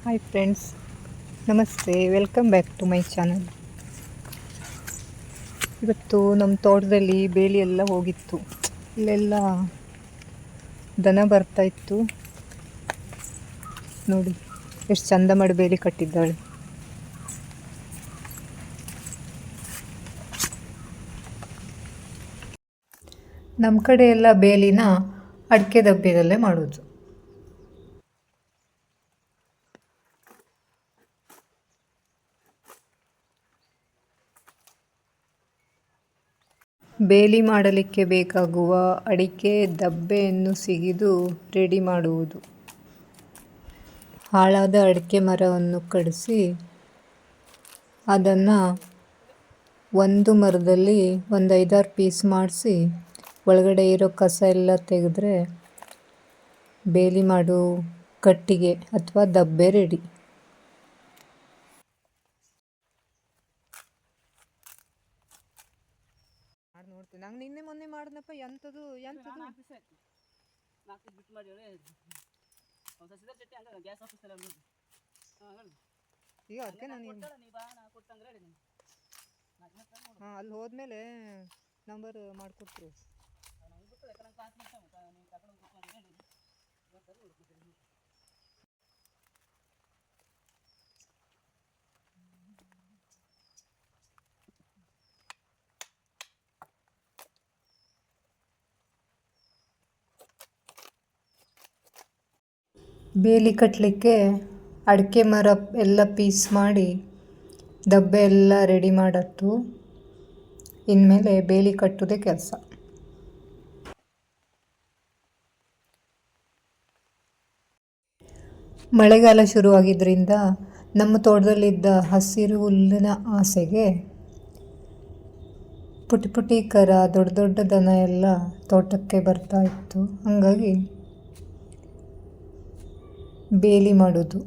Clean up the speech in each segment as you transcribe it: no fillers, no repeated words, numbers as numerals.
Hi friends, ನಮಸ್ತೆ. Welcome back to my channel. ಇವತ್ತು ನಮ್ಮ ತೋಟದಲ್ಲಿ ಬೇಲಿ ಎಲ್ಲ ಹೋಗಿತ್ತು. ಇಲ್ಲೆಲ್ಲ ದನ ಬರ್ತಾಯಿತ್ತು. ನೋಡಿ ಎಷ್ಟು ಚಂದ ಮಾಡಿ ಬೇಲಿ ಕಟ್ಟಿದ್ದಾಳೆ. ನಮ್ಮ ಕಡೆ ಎಲ್ಲ ಬೇಲಿನ ಅಡಿಕೆ ದಬ್ಬಿನಲ್ಲೇ ಮಾಡೋದು. ಬೇಲಿ ಮಾಡಲಿಕ್ಕೆ ಬೇಕಾಗುವ ಅಡಿಕೆ ದಬ್ಬೆಯನ್ನು ಸಿಗಿದು ರೆಡಿ ಮಾಡುವುದು. ಹಾಳಾದ ಅಡಿಕೆ ಮರವನ್ನು ಕಡಿಸಿ ಅದನ್ನು ಒಂದು ಮರದಲ್ಲಿ ಒಂದು 5-6 ಪೀಸ್ ಮಾಡಿಸಿ ಒಳಗಡೆ ಇರೋ ಕಸ ಎಲ್ಲ ತೆಗೆದ್ರೆ ಬೇಲಿ ಮಾಡೋ ಕಟ್ಟಿಗೆ ಅಥವಾ ದಬ್ಬೆ ರೆಡಿ. ನೋಡ್ತೀನಿ, ನಂಗೆ ನಿನ್ನೆ ಮೊನ್ನೆ ಮಾಡಿದ್ನಪ್ಪ. ಎಂಥದ್ದು ಈಗ ಅದಕ್ಕೆ ನಾನು ಅಲ್ಲಿ ಹೋದ್ಮೇಲೆ ನಂಬರ್ ಮಾಡ್ಕೊಡ್ತೀವಿ. ಬೇಲಿ ಕಟ್ಟಲಿಕ್ಕೆ ಅಡಿಕೆ ಮರ ಎಲ್ಲ ಪೀಸ್ ಮಾಡಿ ದಬ್ಬೆ ಎಲ್ಲ ರೆಡಿ ಮಾಡತ್ತು. ಇನ್ಮೇಲೆ ಬೇಲಿ ಕಟ್ಟೋದೇ ಕೆಲಸ. ಮಳೆಗಾಲ ಶುರುವಾಗಿದ್ದರಿಂದ ನಮ್ಮ ತೋಟದಲ್ಲಿದ್ದ ಹಸಿರು ಹುಲ್ಲಿನ ಆಸೆಗೆ ಪುಟಿ ಪುಟಿ ಕರ, ದೊಡ್ಡ ದೊಡ್ಡ ದನ ಎಲ್ಲ ತೋಟಕ್ಕೆ ಬರ್ತಾ ಇತ್ತು. ಹಾಗಾಗಿ ಬೇಲಿ ಮಾಡೋದು.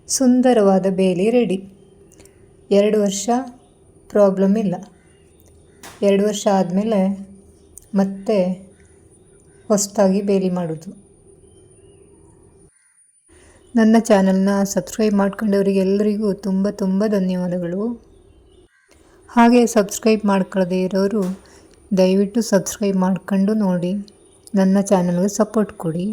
ಸುಂದರವಾದ ಬೇಲಿ ರೆಡಿ. 2 ವರ್ಷ ಪ್ರಾಬ್ಲಮ್ ಇಲ್ಲ. 2 ವರ್ಷ ಆದಮೇಲೆ ಮತ್ತೆ ಹೊಸದಾಗಿ ಬೇಲಿ ಮಾಡೋದು. ನನ್ನ ಚಾನಲ್ನ ಸಬ್ಸ್ಕ್ರೈಬ್ ಮಾಡ್ಕೊಂಡವರಿಗೆಲ್ಲರಿಗೂ ತುಂಬ ಧನ್ಯವಾದಗಳು. ಹಾಗೆ ಸಬ್ಸ್ಕ್ರೈಬ್ ಮಾಡ್ಕೊಳ್ಳದೇ ಇರೋರು ದಯವಿಟ್ಟು ಸಬ್ಸ್ಕ್ರೈಬ್ ಮಾಡ್ಕೊಂಡು ನೋಡಿ, ನನ್ನ ಚಾನಲ್ಗೆ ಸಪೋರ್ಟ್ ಕೊಡಿ.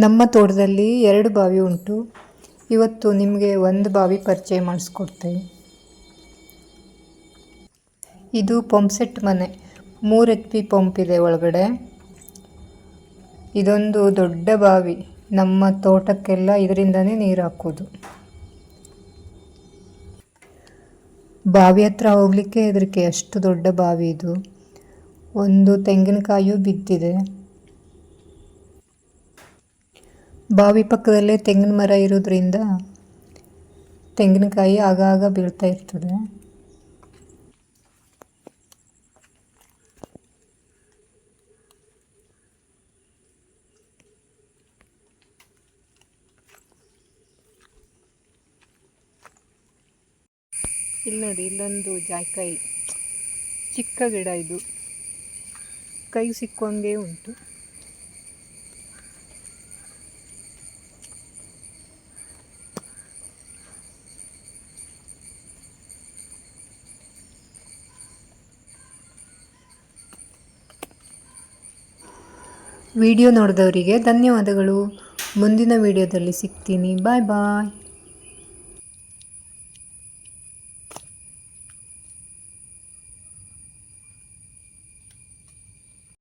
ನಮ್ಮ ತೋಟದಲ್ಲಿ 2 ಬಾವಿ ಉಂಟು. ಇವತ್ತು ನಿಮಗೆ ಒಂದು ಬಾವಿ ಪರಿಚಯ ಮಾಡಿಸ್ಕೊಡ್ತೇವೆ. ಇದು ಪಂಪ್ ಸೆಟ್ ಮನೆ. 3 HP ಪಂಪ್ ಇದೆ ಒಳಗಡೆ. ಇದೊಂದು ದೊಡ್ಡ ಬಾವಿ. ನಮ್ಮ ತೋಟಕ್ಕೆಲ್ಲ ಇದರಿಂದನೇ ನೀರು ಹಾಕೋದು. ಬಾವಿ ಹತ್ರ ಹೋಗಲಿಕ್ಕೆ ಹೆದರಿಕೆ, ಅಷ್ಟು ದೊಡ್ಡ ಬಾವಿ ಇದು. ಒಂದು ತೆಂಗಿನಕಾಯಿಯೂ ಬಿದ್ದಿದೆ. ಬಾವಿ ಪಕ್ಕದಲ್ಲೇ ತೆಂಗಿನ ಮರ ಇರೋದ್ರಿಂದ ತೆಂಗಿನಕಾಯಿ ಆಗಾಗ ಬೀಳ್ತಾ ಇರ್ತದೆ. ಇಲ್ಲಿ ನೋಡಿ, ಇಲ್ಲೊಂದು ಜಾಯಿಕಾಯಿ ಚಿಕ್ಕ ಗಿಡ. ಇದು ಕೈ ಸಿಕ್ಕುವಂಗೆ ಉಂಟು. ವಿಡಿಯೋ ನೋಡಿದವರಿಗೆ ಧನ್ಯವಾದಗಳು. ಮುಂದಿನ ವಿಡಿಯೋದಲ್ಲಿ ಸಿಗ್ತೀನಿ. ಬಾಯ್ ಬಾಯ್.